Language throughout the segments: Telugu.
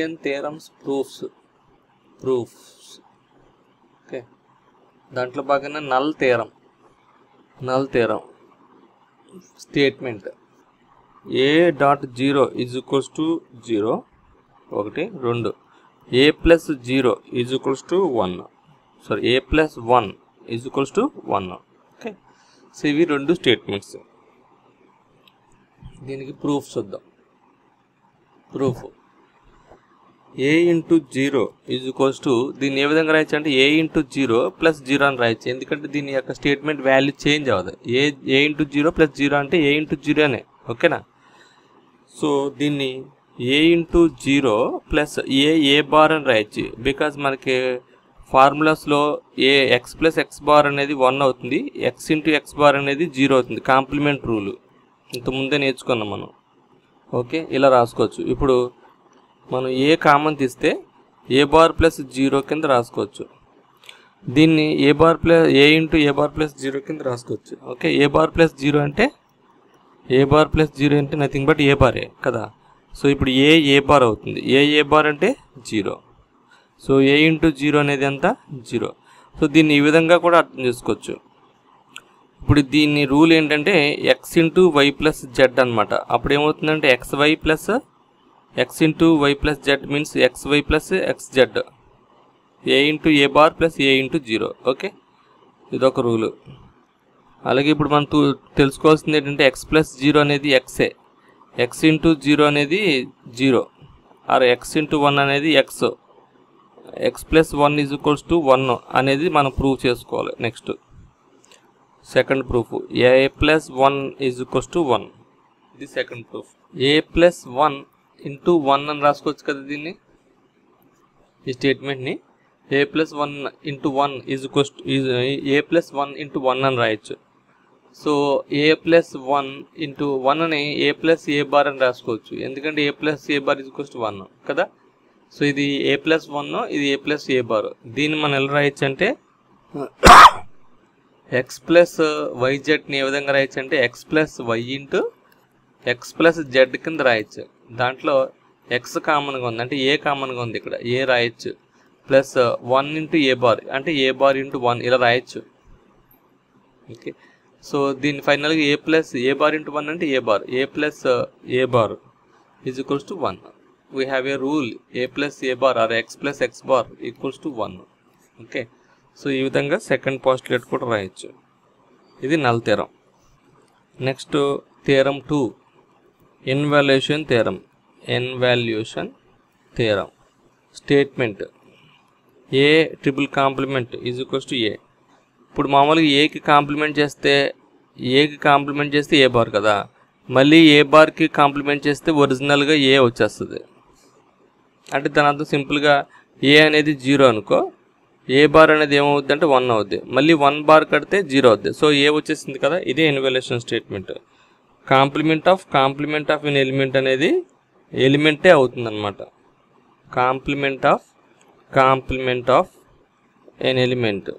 బూలియన్ థియరమ్స్ ప్రూఫ్స్ ఓకే, దాంట్లో భాగంగా null theorem statement a dot 0 is equals to 0 ఒకటి, రెండు a plus 0 is equals to 1 sorry a plus 1 is equals to 1 okay. So ఇవి రెండు స్టేట్మెంట్స్. దీనికి ప్రూఫ్ చూద్దాం. Proof a into 0 is equals to, దీన్ని ఏ విధంగా రాయొచ్చు అంటే ఏ ఇంటూ 0 ప్లస్ 0 అని రాయొచ్చు, ఎందుకంటే దీని యొక్క స్టేట్మెంట్ వాల్యూ చేంజ్ అవ్వదు. ఏ ఇంటూ 0 ప్లస్ 0 అంటే ఏ ఇంటూ 0 అనే ఓకేనా. సో దీన్ని a into 0 plus a bar అని రాయొచ్చు, బికాజ్ మనకి ఫార్ములాస్లో ఏ ఎక్స్ ప్లస్ ఎక్స్ బార్ అనేది 1 అవుతుంది, ఎక్స్ ఇంటూ ఎక్స్ బార్ అనేది 0 అవుతుంది, కాంప్లిమెంట్ రూలు ఇంతకుముందే నేర్చుకున్నాం మనం ఓకే. ఇలా రాసుకోవచ్చు. ఇప్పుడు మనం ఏ కామన్ తీస్తే ఏ బార్ ప్లస్ 0 కింద రాసుకోవచ్చు, దీన్ని a into a bar plus 0 కింద రాసుకోవచ్చు ఓకే. ఏ బార్ ప్లస్ 0 అంటే నథింగ్ బట్ ఏ బారే కదా. సో ఇప్పుడు ఏ బార్ అవుతుంది, ఏ బార్ అంటే 0. సో ఏ ఇంటూ 0 అనేది ఎంత 0. సో దీన్ని ఈ విధంగా కూడా అర్థం చేసుకోవచ్చు. ఇప్పుడు దీన్ని రూల్ ఏంటంటే x into y plus z అనమాట. అప్పుడు ఏమవుతుందంటే x into y plus z means x y plus x z, a into a bar plus a into 0 okay. ఇదొక రూలు. అలాగే ఇప్పుడు మనం తెలుసుకోవాల్సింది ఏంటంటే ఎక్స్ ప్లస్ 0 అనేది ఎక్సే, ఎక్స్ ఇంటూ 0 అనేది 0 ఆర్ ఎక్స్ ఇంటూ 1 అనేది x plus 1 is equals to 1 అనేది మనం ప్రూవ్ చేసుకోవాలి. Next second proof a plus 1 is equals to 1, ఇది second proof. A plus 1 into 1 అని రాసుకోవచ్చు కదా దీన్ని, ఈ స్టేట్మెంట్ని a plus 1 into 1 is equals to a plus 1 into 1 అని రాయొచ్చు. సో ఏ ప్లస్ 1 ఇంటూ 1 అని ఏ ప్లస్ ఏ బార్ అని రాసుకోవచ్చు, ఎందుకంటే a plus a bar is equals to 1 కదా. సో ఇది ఏ ప్లస్ 1, ఇది ఏ ప్లస్ ఏ బార్. దీన్ని మనం ఎలా రాయొచ్చు అంటే ఎక్స్ ప్లస్ వైజెడ్ని ఏ విధంగా రాయొచ్చు అంటే x plus y into x plus z కింద రాయొచ్చు. దాంట్లో ఎక్స్ కామన్గా ఉంది అంటే ఏ కామన్గా ఉంది, ఇక్కడ ఏ రాయొచ్చు, ప్లస్ 1 ఇంటూ ఏ బార్ అంటే ఏ బార్ ఇంటూ 1 ఇలా రాయొచ్చు ఓకే. సో దీన్ని ఫైనల్గా a plus a bar into 1 అంటే a plus a bar is equals to 1. We have a rule a plus a bar or x plus x bar equals to 1 okay. So ఈ విధంగా సెకండ్ పోస్టులేట్ కూడా రాయొచ్చు. ఇది null theorem. Next theorem 2 involution theorem statement a triple complement is equals to a. ఇప్పుడు మామూలుగా ఏకి కాంప్లిమెంట్ చేస్తే ఏ బార్ కదా, మళ్ళీ ఏ బార్కి కాంప్లిమెంట్ చేస్తే ఒరిజినల్గా ఏ వచ్చేస్తుంది. అంటే దాని అర్థం సింపుల్గా ఏ అనేది 0 అనుకో, ఏ బార్ అనేది ఏమవుద్ది అంటే 1 అవుద్ది, మళ్ళీ 1 బార్ కడితే 0 అవుద్ది. సో ఏ వచ్చేసింది కదా, ఇదే involution statement. Complement of an element అనేది ఎలిమెంటే అవుతుంది అనమాట. Complement of an element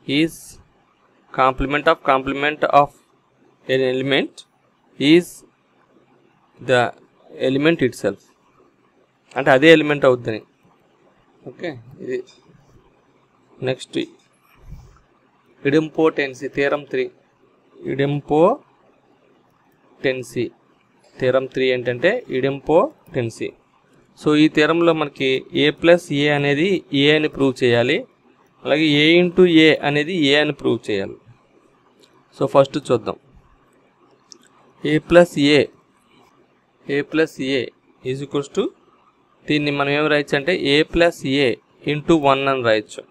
is complement of an element is the element itself, అంటే అదే ఎలిమెంట్ అవుద్దని ఓకే. ఇది నెక్స్ట్ ఇడింపోటెన్సీ థియరం 3. థియరం 3 ఏంటంటే ఇడింపోటెన్సీ. సో ఈ థియరంలో మనకి ఏ ప్లస్ ఏ అనేది ఏ అని ప్రూవ్ చేయాలి, అలాగే ఏ ఇంటూ ఏ అనేది ఏ అని ప్రూవ్ చేయాలి. సో ఫస్ట్ చూద్దాం. A plus a is equals to, దీన్ని మనం ఏం రాయొచ్చు అంటే ఏ ప్లస్ ఏ ఇంటూ 1 అని రాయొచ్చు.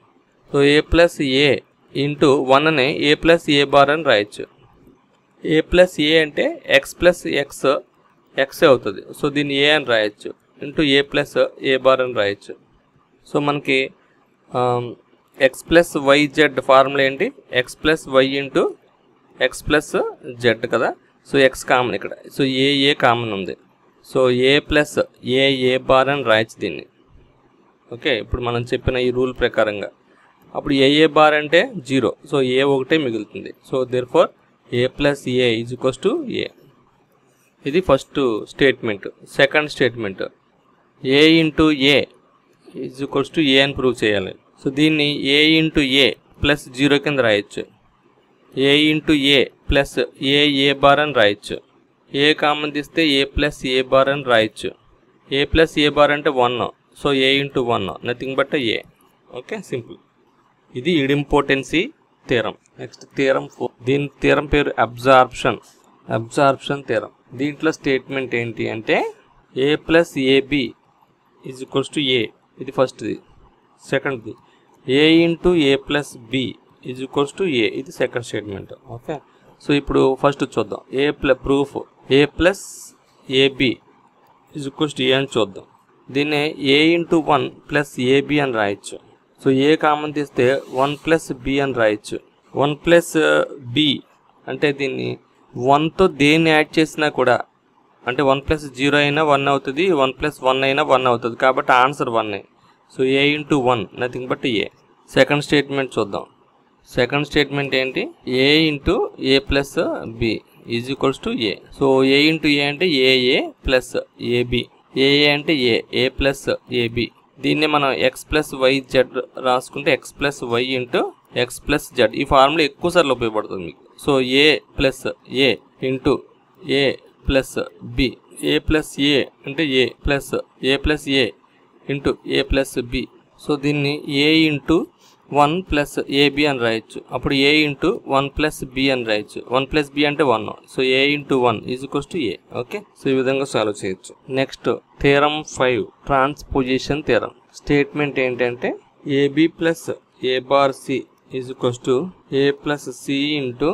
So a plus a into 1 అని ఏ ప్లస్ ఏ బార్ అని రాయొచ్చు. ఏ ప్లస్ ఏ అంటే ఎక్స్ ప్లస్ ఎక్స్ అవుతుంది. సో దీన్ని ఏ అని రాయొచ్చు into a plus a bar అని రాయొచ్చు. సో మనకి x plus y z formula ఏంటి, x plus y into x plus z కదా. సో ఎక్స్ కామన్ ఇక్కడ, సో ఏ కామన్ ఉంది. So a plus a bar అని రాయొచ్చు దీన్ని ఓకే. ఇప్పుడు మనం చెప్పిన ఈ రూల్ ప్రకారంగా అప్పుడు ఏ బార్ అంటే 0, సో ఏ ఒకటే మిగులుతుంది. So therefore a plus a is equals to a. ఇది first statement. Second statement a into a is equals to a అని ప్రూవ్ చేయాలి. సో దీన్ని ఏ ఇంటూ ఏ ప్లస్ 0 కింద రాయొచ్చు. ఏ into a plus a bar అని రాయొచ్చు. ఏ కామన్ తీస్తే ఏ ప్లస్ ఏ బార్ అని రాయొచ్చు. ఏ ప్లస్ ఏ బార్ అంటే 1, so a into 1 nothing but A. Okay, simple. ఇది ఇడింపోర్టెన్సీ థీరం. Next theorem 4. దీని థీరం పేరు అబ్జార్ప్షన్ థీరం. దీంట్లో స్టేట్మెంట్ ఏంటి అంటే a plus ab is equals to a, ఇది ఫస్ట్ది. సెకండ్ది a into a plus b is equals to a, ఇది సెకండ్ స్టేట్మెంట్. ఓకే, సో ఇప్పుడు ఫస్ట్ చూద్దాం. Proof a plus ab is equals to a అని చూద్దాం. దీన్ని ఏ ఇంటూ 1 ప్లస్ ఏబి అని రాయొచ్చు. సో ఏ కామన్ తీస్తే 1 ప్లస్ బి అని రాయొచ్చు. 1 ప్లస్ బి అంటే దీన్ని 1తో దేన్ని యాడ్ చేసినా కూడా అంటే 1 ప్లస్ 0 అయినా 1 అవుతుంది, 1 ప్లస్ 1 అయినా 1 అవుతుంది. కాబట్టి answer 1. So a into 1 nothing but a. Second statement చూద్దాం. సెకండ్ స్టేట్మెంట్ ఏంటి? A into a plus b is equals to a. So a into a అంటే ఏఏ ప్లస్ ఏబి. ఏఏ అంటే ఏ ప్లస్ ఏబి. దీన్ని మనం ఎక్స్ ప్లస్ వై జెడ్ రాసుకుంటే x plus y into x plus z. ఈ ఫార్ములా ఎక్కువ సార్లు ఉపయోగపడుతుంది మీకు. So a plus a into a plus b. A plus a అంటే a plus a into a plus b. So దీన్ని ఏ ఇంటూ 1 ప్లస్ ఏబి అని రాయొచ్చు. అప్పుడు ఏ ఇంటూ 1 ప్లస్ బి అని రాయొచ్చు. 1 ప్లస్ బి అంటే 1. So a into 1 is equals to a. Okay, so ఈ విధంగా సాల్వ్ చేయొచ్చు. Next theorem 5 transposition theorem. Statement ఏంటంటే ab plus a bar c is equals to a plus c into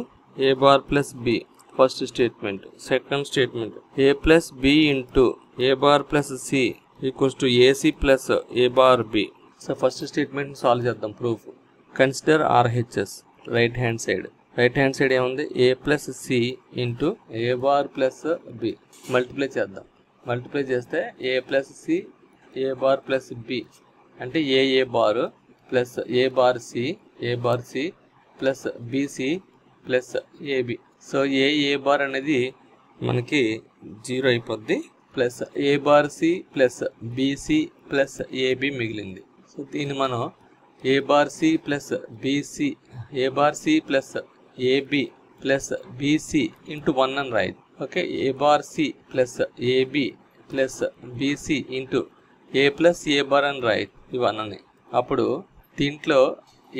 a bar plus b. First statement. Second statement a plus b into a bar plus c equals to ac plus a bar b. So first statement solve చేద్దాం. Proof consider RHS. Right hand side ఏముంది? A plus c into a bar plus b. Multiply చేద్దాం. మల్టిప్లై చేస్తే a plus c a bar plus b అంటే a bar plus a bar c plus bc plus ab. So a bar అనేది మనకి 0 అయిపోద్ది. Plus a bar c plus bc plus ab మిగిలింది. సో దీన్ని మనం a bar c plus bc a bar c plus ab plus bc into 1 అని రాయదు. Okay, a bar c plus ab plus bc into a plus a bar అని రాయదు, ఇవన్నీ. అప్పుడు దీంట్లో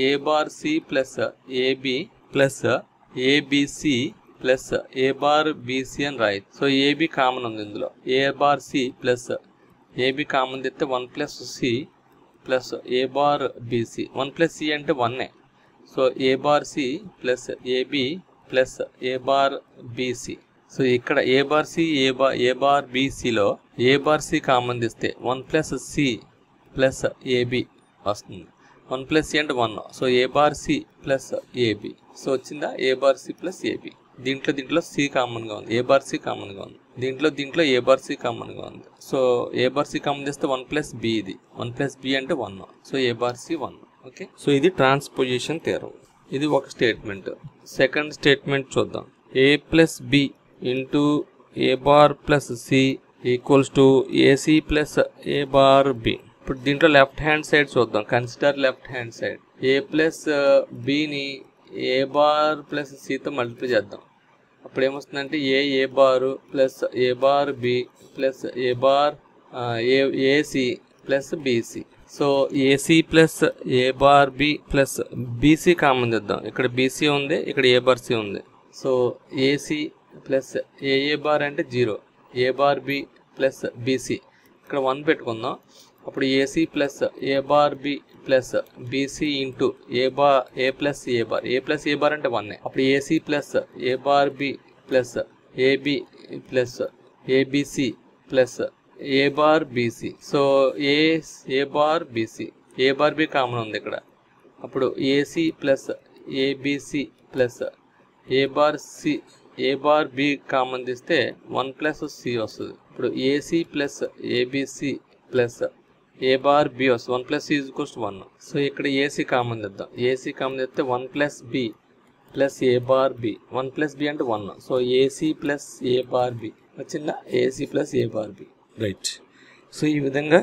a bar c plus ab plus abc plus a bar bc అని రాయదు. సో ఏబి కామన్ ఉంది ఇందులో. A bar c plus ab common తెస్తే 1 plus c plus a bar bc. 1 plus c అంటే 1. So a bar c plus ab plus a bar bc. So ఇక్కడ a bar c a bar బీసీలో ఏ బార్ సి కామన్ తీస్తే 1 ప్లస్ సి ప్లస్ ఏబి వస్తుంది. 1 ప్లస్ సి అంటే 1. So a bar c plus ab. So వచ్చిందా? A bar c plus ab. దీంట్లో సి కామన్గా ఉంది, ఏ బార్ సి కామన్గా ఉంది. దీంట్లో ఏ బార్ సి కామన్గా ఉంది. So a bar C common చేస్తే 1 ప్లస్ బి. ఇది 1 ప్లస్ బి అంటే 1. So a bar c 1. Okay, so ఇది ట్రాన్స్పోజిషన్ థియరం. ఇది ఒక స్టేట్మెంట్. సెకండ్ స్టేట్మెంట్ చూద్దాం. A plus b into a bar plus c equals to ac plus a bar b. ఇప్పుడు దీంట్లో లెఫ్ట్ హ్యాండ్ సైడ్ చూద్దాం. Consider left hand side. A plus బిని ఏ బార్ ప్లస్ సితో మల్టిప్లై చేద్దాం. అప్పుడు ఏమొస్తుందంటే a bar plus a bar b plus a bar ac plus bc. So ac plus a bar b plus bc common తెద్దాం. ఇక్కడ బీసీ ఉంది, ఇక్కడ ఏ బార్ సి ఉంది. So ac plus a bar అంటే 0, a bar b plus bc. ఇక్కడ 1 పెట్టుకుందాం. అప్పుడు ac plus a bar b plus bc into a plus a bar. A plus a bar అంటే 1. అప్పుడు ac plus a bar b plus ab plus abc plus a bar bc. So a bar bc, a bar b common ఉంది ఇక్కడ. అప్పుడు ac plus abc plus a bar c a bar b common తీస్తే 1 ప్లస్ సి వస్తుంది. ఇప్పుడు ac plus abc plus a bar b వస్తుంది. 1 plus c is equals to 1. So ఇక్కడ ఏసీ కామన్ తెద్దాం. ఏసీ కామన్ తెస్తే 1 plus b plus a bar b. 1 plus b అంటే 1. So ac plus a bar b వచ్చిందా? Ac plus a bar b. Right. So ఈ విధంగా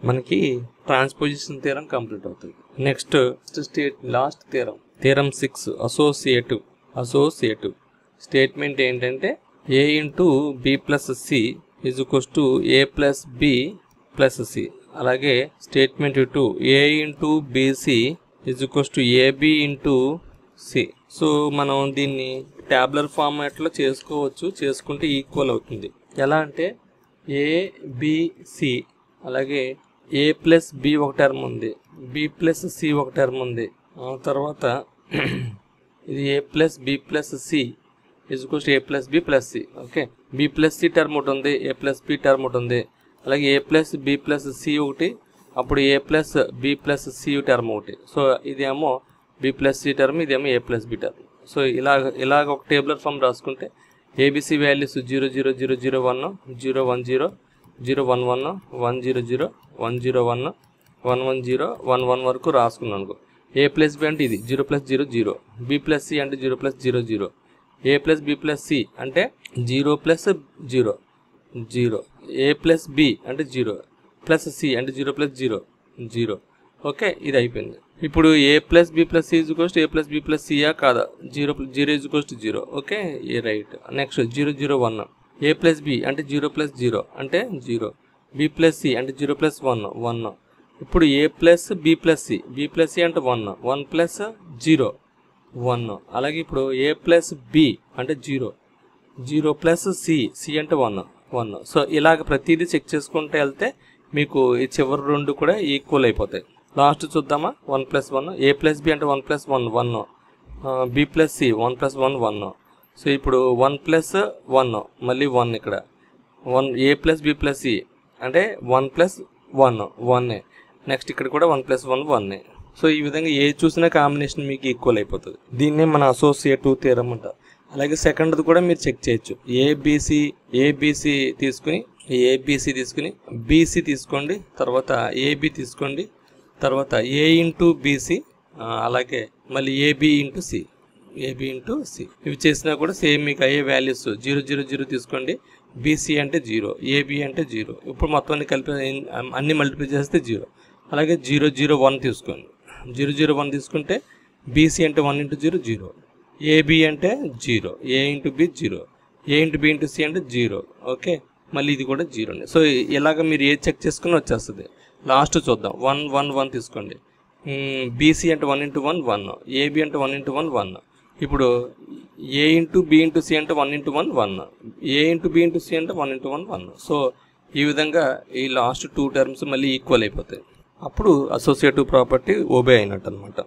మనకి ట్రాన్స్పోజిషన్ థీరం కంప్లీట్ అవుతుంది. Next last theorem 6 associative statement ఏంటంటే a into b plus c is equals to a plus b plus c. అలాగే statement 2 a into bc is equals to ab into c. So మనం దీన్ని ట్యాబులర్ ఫార్మాట్లో చేసుకోవచ్చు, చేసుకుంటే ఈక్వల్ అవుతుంది. ఎలా అంటే ఏబిసి, అలాగే ఏ ప్లస్ బి ఒక టర్మ్ ఉంది, బి ప్లస్ సి ఒక టర్మ్ ఉంది, తర్వాత ఇది a plus b plus c is equals to a plus b plus c. Okay, b plus c term ఒకటి ఉంది, ఏ ప్లస్ బి టర్మ్ ఒకటి ఉంది, అలాగే a plus b plus c ఒకటి, అప్పుడు a plus b plus c term ఒకటి. సో ఇదేమో బి ప్లస్ సి టర్మ్, ఇదేమో a plus b term. So ఇలాగ ఒక టేబులర్ ఫామ్ రాసుకుంటే ఏబిసి వాల్యూస్ 0 0 0 0 1 0 1 0 0 1 1 1 0 0 1 0 1 1 1 0 1 1 వరకు రాసుకున్నాను అనుకో. ఏ ప్లస్ బి అంటే ఇది 0 ప్లస్ 0 0, బి ప్లస్ సి అంటే 0 ప్లస్ 0 0, ఏ ప్లస్ బి ప్లస్ సి అంటే 0 ప్లస్ 0 0, ఏ ప్లస్ బి అంటే 0 ప్లస్ సి అంటే 0 ప్లస్ 0 0. ఓకే, ఇది అయిపోయింది. ఇప్పుడు a plus b plus c is equals to a plus b plus సియా కాదా? 0 is equals to 0. Okay, a right. Next 0 0 1, a plus b అంటే 0 ప్లస్ 0 అంటే 0, బి ప్లస్ సి అంటే 0 ప్లస్ 1 1. ఇప్పుడు a plus b plus c అంటే 1 1 ప్లస్ 0 1. అలాగే ఇప్పుడు ఏ ప్లస్ బి అంటే 0 0 ప్లస్ సి అంటే 1 1. సో ఇలాగ ప్రతిదీ చెక్ చేసుకుంటూ వెళ్తే మీకు ఈ చివరి రెండు కూడా ఈక్వల్ అయిపోతాయి. లాస్ట్ చూద్దామా? 1 ప్లస్ 1, ఏ ప్లస్ బి అంటే 1 plus 1 1, b plus c 1 plus 1 1. So ఇప్పుడు 1 ప్లస్ 1 మళ్ళీ 1, ఇక్కడ 1 a plus b plus c అంటే 1 ప్లస్ 1 1. నెక్స్ట్ ఇక్కడ కూడా 1 ప్లస్ 1 1. సో ఈ విధంగా ఏ చూసినా కాంబినేషన్ మీకు ఈక్వల్ అయిపోతుంది. దీన్నే మన అసోసియేటివ్ థియరం అంటారు. అలాగే సెకండ్ది కూడా మీరు చెక్ చేయొచ్చు. ఏబిసి తీసుకుని బీసీ తీసుకోండి, తర్వాత ఏబి తీసుకోండి, తర్వాత ఏ ఇంటూ బీసీ, అలాగే మళ్ళీ ఏబి ఇంటూ సి ఇవి చేసినా కూడా సేమ్ మీకు అయ్యే వాల్యూస్. 0 0 0 తీసుకోండి, బీసీ అంటే 0, ఏబి అంటే 0. ఇప్పుడు మొత్తాన్ని కలిపి అన్ని మల్టిప్లై చేస్తే 0. అలాగే 0 0 1 తీసుకోండి, 0 0 1 తీసుకుంటే బీసీ అంటే 1 ఇంటూ 0 0, ఏబి అంటే 0, ఏ ఇంటూ బి 0, ఏ ఇంటూ బి ఇంటూ సి అంటే 0. ఓకే, మళ్ళీ ఇది కూడా 0. సో ఇలాగ మీరు ఏ చెక్ చేసుకుని వచ్చేస్తుంది. లాస్ట్ చూద్దాం. 1 1 1 తీసుకోండి, బీసీ అంటే 1 ఇంటూ 1 1, ఏబి అంటే 1 ఇంటూ 1 1. ఇప్పుడు ఏ ఇంటూ బి ఇంటూ సి అంటే 1 ఇంటూ 1 1, ఏ ఇంటూ బి ఇంటూ సి అంటే 1 ఇంటూ 1 1. సో ఈ విధంగా ఈ లాస్ట్ 2 టర్మ్స్ మళ్ళీ ఈక్వల్ అయిపోతాయి. అప్పుడు అసోసియేటివ్ ప్రాపర్టీ ఓబే అయినట్టు అనమాట.